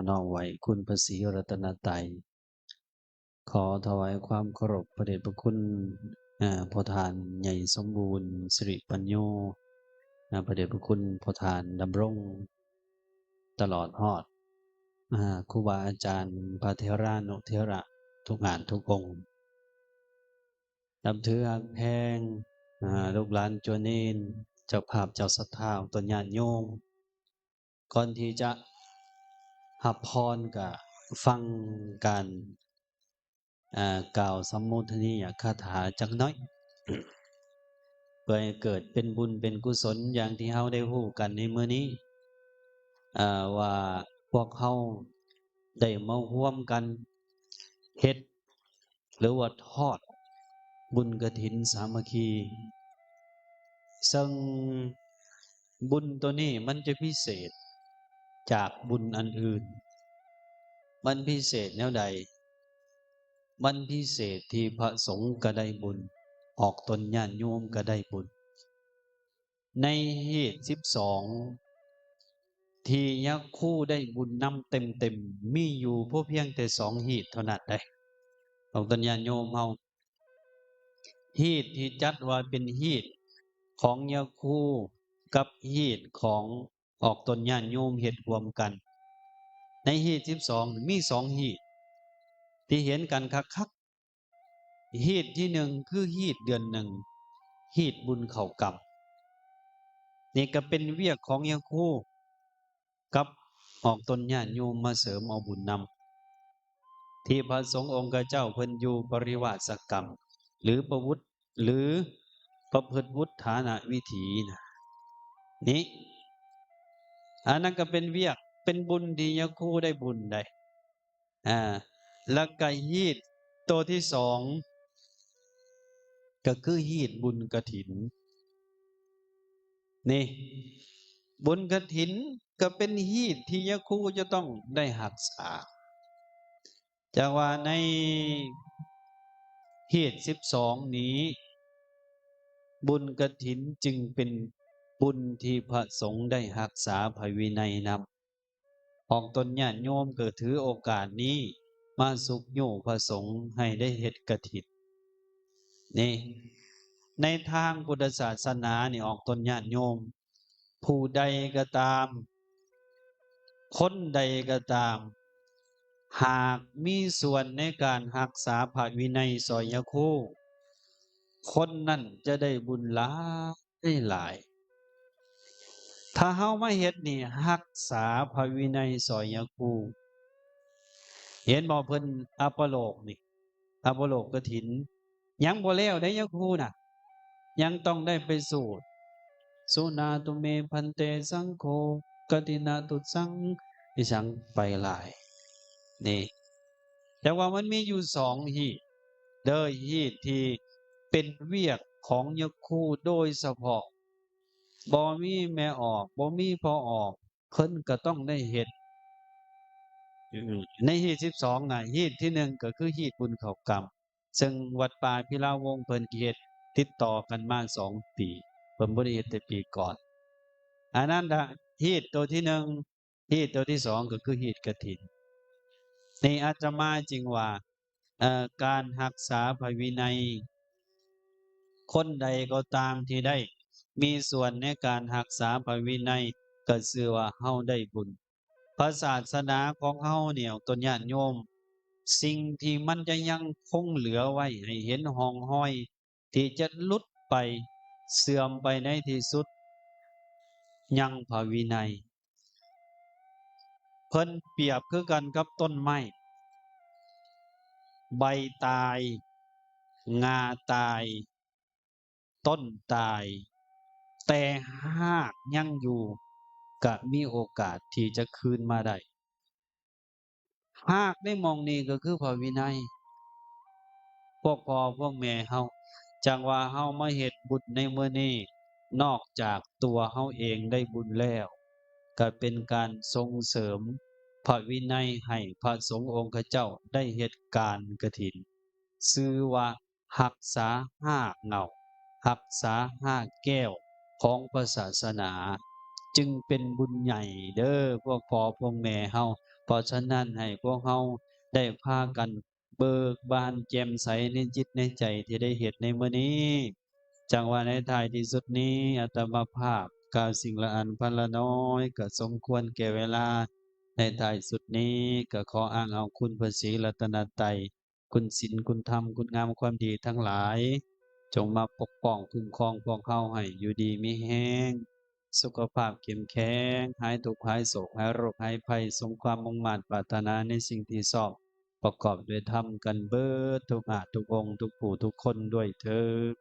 น้อมไว้คุณพระศรีรัตนตรัยขอถวายความเคารพพระเดชพระคุณพ่อทานใหญ่สมบูรณ์สิริปัญโญพระเดชพระคุณพ่อทานดำรงตลอดฮอดครูบาอาจารย์พระเทรานุเทระทุกงานทุกองค์นำถือหักแพงลูกหลานจวนเนนเจ้าภาพเจ้าศรัทธาตนญาติโยมก่อนที่จะหับพรกับฟังการกล่าวสัมโมทนียคาถาจักน้อยเพื่อให้เกิดเป็นบุญเป็นกุศลอย่างที่เฮาได้ฮู้กันในมื้อนี้ว่าพวกเฮาได้มาร่วมกันเฮ็ดหรือว่าทอดบุญกฐินสามัคคีซึ่งบุญตัวนี้มันจะพิเศษจากบุญอันอื่นมันพิเศษแนวใดมันพิเศษที่พระสงฆ์ก็ได้บุญออกตนญาติโยมก็ได้บุญในเหตุ12ที่ยักษ์คู่ได้บุญนำเต็มมีอยู่พวกเพียงแต่2เหตุเท่านั้นได้ออกตนญาติโยมเฮาเหตุที่จัดว่าเป็นเหตุของยักษ์คู่กับเหตุของออกตนญาติโยมเฮ็ดรวมกันในเหตุ12มี2เหตุที่เห็นกันคักๆเหตุที่1คือเหตุเดือน1เหตุบุญเข้ากรรมนี่ก็เป็นเวียกของยักษ์คู่กับออกตนญาติโยมมาเสริมเอาบุญนำที่พระสงฆ์องค์เจ้าเพิ่นอยู่ปริวาสกรรมหรือประวุฒิหรือประพฤติวุฒิฐานะวิถีนะนี่อันนั้นก็เป็นเวียกเป็นบุญที่ยักษ์คู่ได้บุญได้แล้วก็ฮีดตัวที่2ก็คือฮีดบุญกฐินนี่บุญกฐินก็เป็นฮีดที่ยักษ์คู่จะต้องได้หักษาจะว่าในเหตุ12นี้บุญกฐินจึงเป็นบุญที่พระสงฆ์ได้รักษาพระวินัยนำของตนญาติโยมก็ถือโอกาสนี้มาสุขโยพระสงฆ์ให้ได้เฮ็ดกฐินนี่ในทางพุทธศาสนานี่ออกตนญาติโยมผู้ใดก็ตามคนใดก็ตามหากมีส่วนในการรักษาพระวินัยสอยคู่คนนั้นจะได้บุญหลายหลายถ้าเฮามาเฮ็ดนี่รักษาพระวินัยสอยคู่เห็นบ่เพิ่นอัปโลกนี่อัปโลกกฐินยังบ่แล้วได้ยะคู่น่ะยังต้องได้ไปสู่สุนาตุเมพันเตสังโฆกฐินาตุสังอิสังไปหลายนี่แต่ว่ามันมีอยู่2หีตเด้อหีตที่เป็นเวียกของยกคู่โดยเฉพาะบ่มีแม่ออกบ่มีพอออกเพิ่นก็ต้องได้เฮ็ดในหีต12น่ะหีตที่1ก็คือหีตบุญเข้ากรรมซึ่งวัดป่าพิลาวงศ์เพิ่นเฮ็ดติดต่อกันมา2ปีเพิ่นบ่ได้เฮ็ดแต่ปีก่อนอันนั้นน่ะหีตตัวที่1หีตตัวที่2ก็คือหีตกฐินนี่อาตมาจึงว่าการรักษาพระวินัยคนใดก็ตามที่ได้มีส่วนในการรักษาพระวินัยก็ชื่อว่าเฮาได้บุญพระศาสนาของเฮาเนี่ยตนญาติโยมสิ่งที่มันจะยังคงเหลือไว้ให้เห็นห่องห้อยที่จะหลุดไปเสื่อมไปในที่สุดยังพระวินัยเพิ่นเปรียบคือกันกับต้นไม้ใบตายงาตายต้นตายแต่หากยังอยู่ก็มีโอกาสที่จะคืนมาได้หากได้มองนี้ก็คือพระวินัยพวกพ่อพวกแม่เฮาจังว่าเฮามาเฮ็ดบุญในมื้อนี้นอกจากตัวเฮาเองได้บุญแล้วก็เป็นการส่งเสริมพระวินัยให้พระสงฆ์องค์เจ้าได้เฮ็ดการกฐินชื่อว่ารักษา5เหงารักษา5แก้วของพระศาสนาจึงเป็นบุญใหญ่เด้อพวกพ่อพวกแม่เฮาเพ ราะฉะนั้นให้พวกเราได้พากันเบิกบานแจ่มใสในจิตในใจที่ได้เห็นในมื้อนี้จังว่าในท้ายที่สุดนี้อาตมาภาพกล่าวสิ่งละอันพันละน้อยก็สมควรแก่เวลาในท้ายสุดนี้ก็ขออ้างเอาคุณพระศรีรัตนตรัยคุณศีลคุณธรรมคุณงามความดีทั้งหลายจงมาปกป้องคุ้มครองพวกเราให้อยู่ดีมีแรง สุขภาพเข้มแข็งหายทุกข์หายโศกหายโรคหายภัยสมความมุ่งมั่นปรารถนาในสิ่งที่ชอบประกอบด้วยธรรมกันเบิดทุกอาจทุกองค์ทุกผู้ทุกคนด้วยเถิด